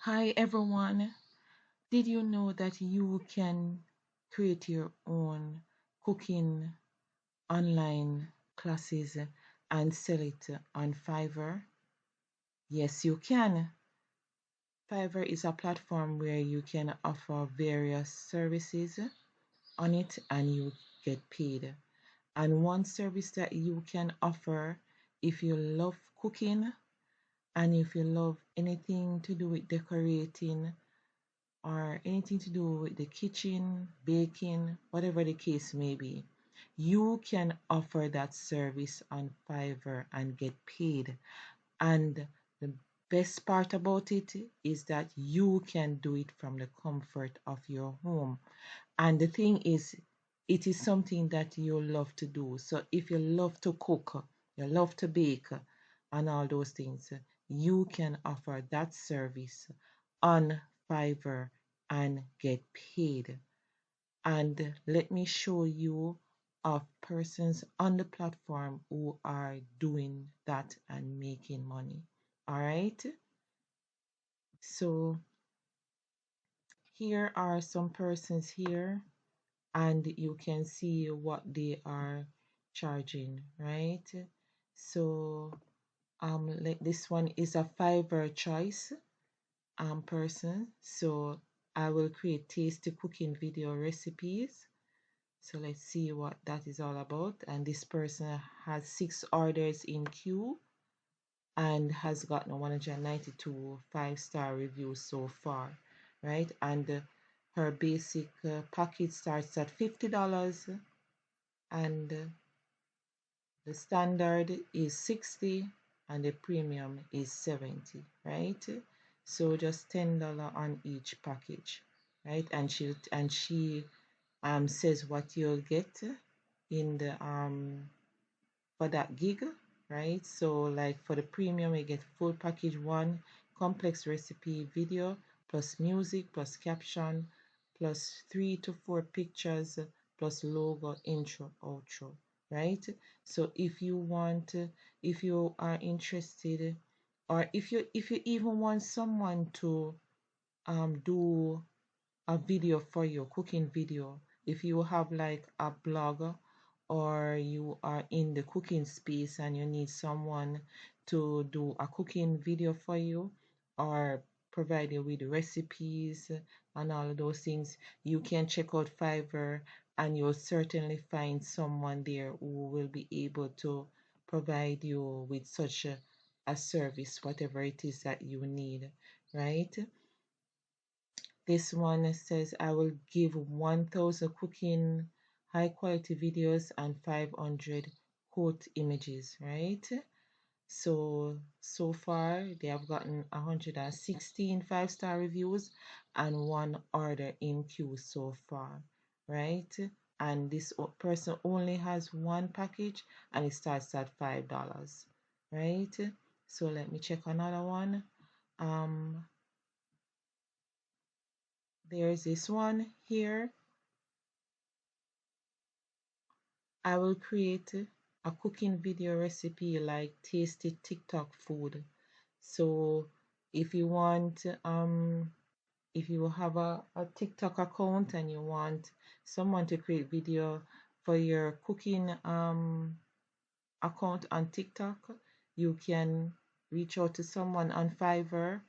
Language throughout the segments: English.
Hi everyone. Did you know that you can create your own cooking online classes and sell it on Fiverr? Yes, you can. Fiverr is a platform where you can offer various services on it and you get paid. And one service that you can offer if you love cooking and if you love anything to do with decorating or anything to do with the kitchen, baking, whatever the case may be, you can offer that service on Fiverr and get paid. And the best part about it is that you can do it from the comfort of your home. And the thing is, it is something that you love to do. So if you love to cook, you love to bake, and all those things, you can offer that service on Fiverr and get paid. And let me show you of persons on the platform who are doing that and making money. All right. So here are some persons here, and you can see what they are charging, right? So like this one is a Fiverr choice person. So I will create tasty cooking video recipes. So let's see what that is all about. And this person has 6 orders in queue and has gotten 192 5-star reviews so far, right? And her basic package starts at $50 and the standard is 60 and the premium is 70, right? So just $10 on each package, right? And she says what you'll get in the for that gig, right? So like for the premium, you get full package one, complex recipe video, plus music, plus caption, plus 3 to 4 pictures, plus logo, intro, outro, right? So if you want, if you are interested, or if you even want someone to do a video for your cooking video, if you have like a blog or you are in the cooking space and you need someone to do a cooking video for you or provide you with recipes and all of those things, you can check out Fiverr and you'll certainly find someone there who will be able to provide you with such a service, whatever it is that you need, right? This one says I will give 1,000 cooking high quality videos and 500 quote images, right? So far they have gotten 116 5-star reviews and 1 order in queue so far, right? And this person only has 1 package and it starts at $5, right? So let me check another one. There's this one here. I will create a cooking video recipe like tasty TikTok food. So if you want, if you have a TikTok account and you want someone to create video for your cooking account on TikTok, you can reach out to someone on Fiverr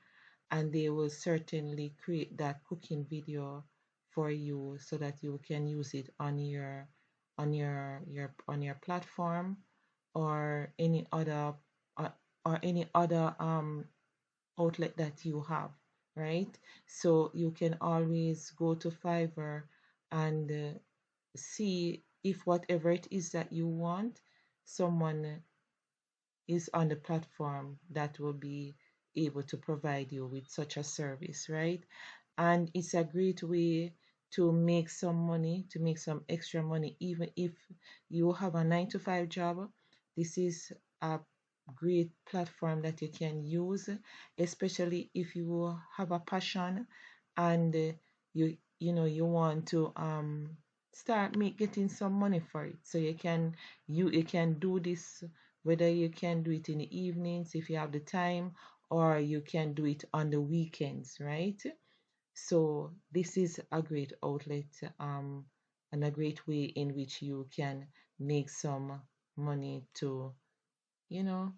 and they will certainly create that cooking video for you so that you can use it on your platform or any other uh, outlet that you have, right? So you can always go to Fiverr and see if whatever it is that you want, someone is on the platform that will be able to provide you with such a service, right? And it's a great way to make some money, to make some extra money, even if you have a 9 to 5 job. This is a great platform that you can use, especially if you have a passion and you want to start getting some money for it. So you can do this, whether you can do it in the evenings if you have the time, or you can do it on the weekends, right? So this is a great outlet, and a great way in which you can make some money to,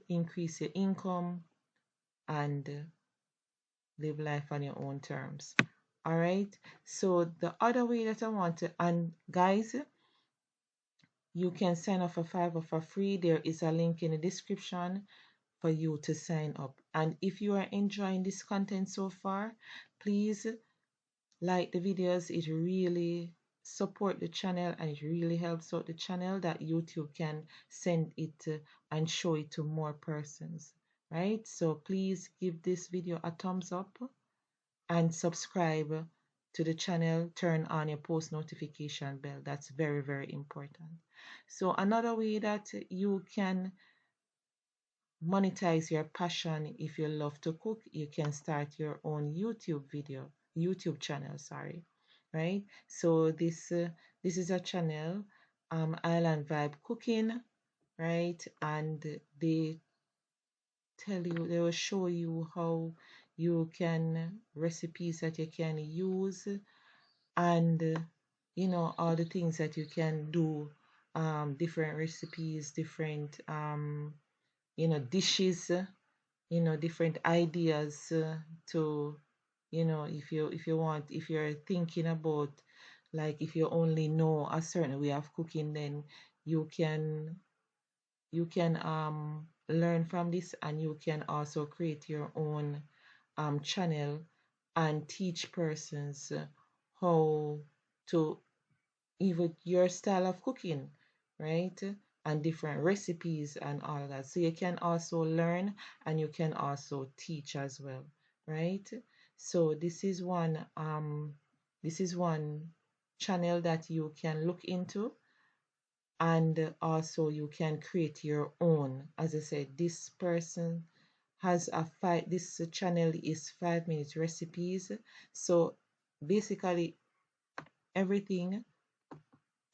increase your income and live life on your own terms. All right. So the other way that I want to, and guys, you can sign up for Fiverr for free. There is a link in the description for you to sign up. And if you are enjoying this content so far, please like the videos. It really support the channel, and it really helps out the channel that YouTube can send it and show it to more persons, right? So please give this video a thumbs up and subscribe to the channel. Turn on your post notification bell. That's very, very important. So another way that you can monetize your passion, if you love to cook, you can start your own YouTube channel, sorry, right? So this is a channel, Island Vibe Cooking, right? And they will show you how you can recipes that you can use, and all the things that you can do, different recipes, different dishes, different ideas, to, if you're thinking about, like, if you only know a certain way of cooking, then you can learn from this, and you can also create your own channel and teach persons how to, even your style of cooking, right? And different recipes and all of that. So you can also learn, and you can also teach as well, right? So this is one channel that you can look into, and also you can create your own. As I said, this person has this channel is 5 minute recipes. So basically everything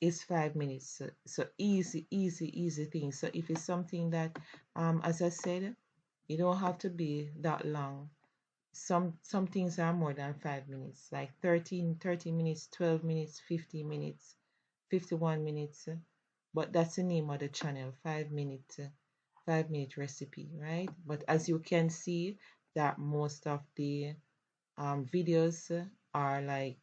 is 5 minutes. So easy, easy, easy thing. So if it's something that, as I said, you don't have to be that long. Some things are more than 5 minutes, like 30 minutes, 12 minutes, 50 minutes, 51 minutes. But that's the name of the channel, 5 minute recipe, right? But as you can see, that most of the videos are like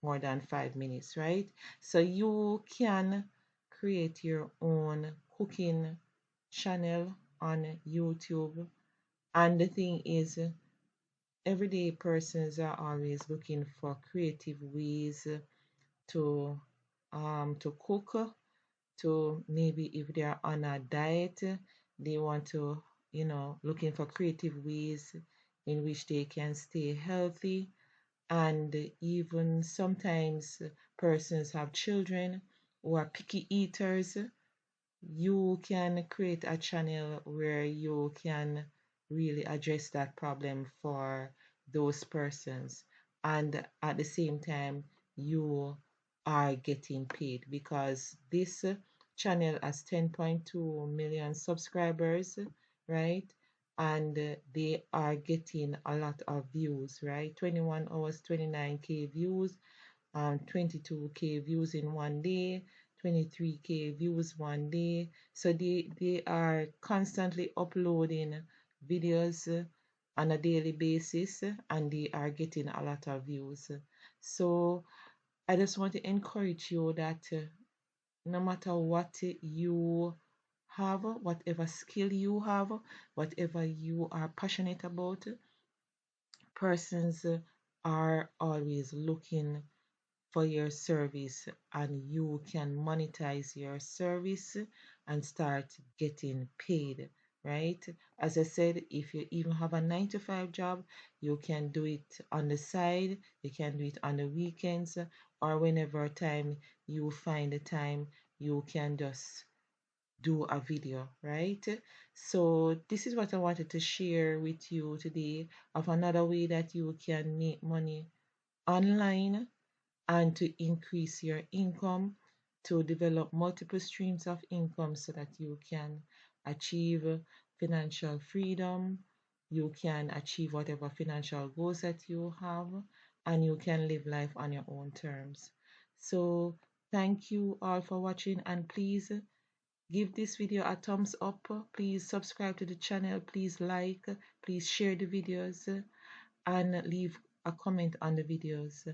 more than 5 minutes, right? So you can create your own cooking channel on YouTube. And the thing is, everyday persons are always looking for creative ways to cook, to, maybe if they are on a diet, they want to, looking for creative ways in which they can stay healthy. And even sometimes persons have children who are picky eaters. You can create a channel where you can really address that problem for those persons, and at the same time you are getting paid, because this channel has 10.2 million subscribers, right? And they are getting a lot of views, right? 21 hours, 29K views, 22K views in one day, 23K views one day. So they are constantly uploading videos on a daily basis, and they are getting a lot of views. So I just want to encourage you that no matter what you have, whatever skill you have, whatever you are passionate about, persons are always looking for your service, and you can monetize your service and start getting paid, right? As I said, if you even have a 9 to 5 job, you can do it on the side, you can do it on the weekends, or whenever time you find the time, you can just do a video, right? So this is what I wanted to share with you today, of another way that you can make money online, and to increase your income, to develop multiple streams of income so that you can achieve financial freedom. you can achieve whatever financial goals that you have, and you can live life on your own terms. So thank you all for watching, and please give this video a thumbs up. Please subscribe to the channel. Please like. Please share the videos and leave a comment on the videos.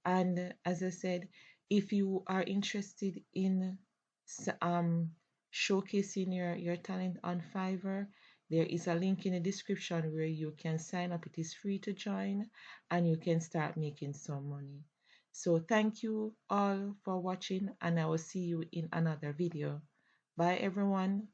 And as I said, if you are interested in showcasing your talent on Fiverr, there is a link in the description where you can sign up. It is free to join, and you can start making some money. So thank you all for watching, and I will see you in another video. Bye everyone.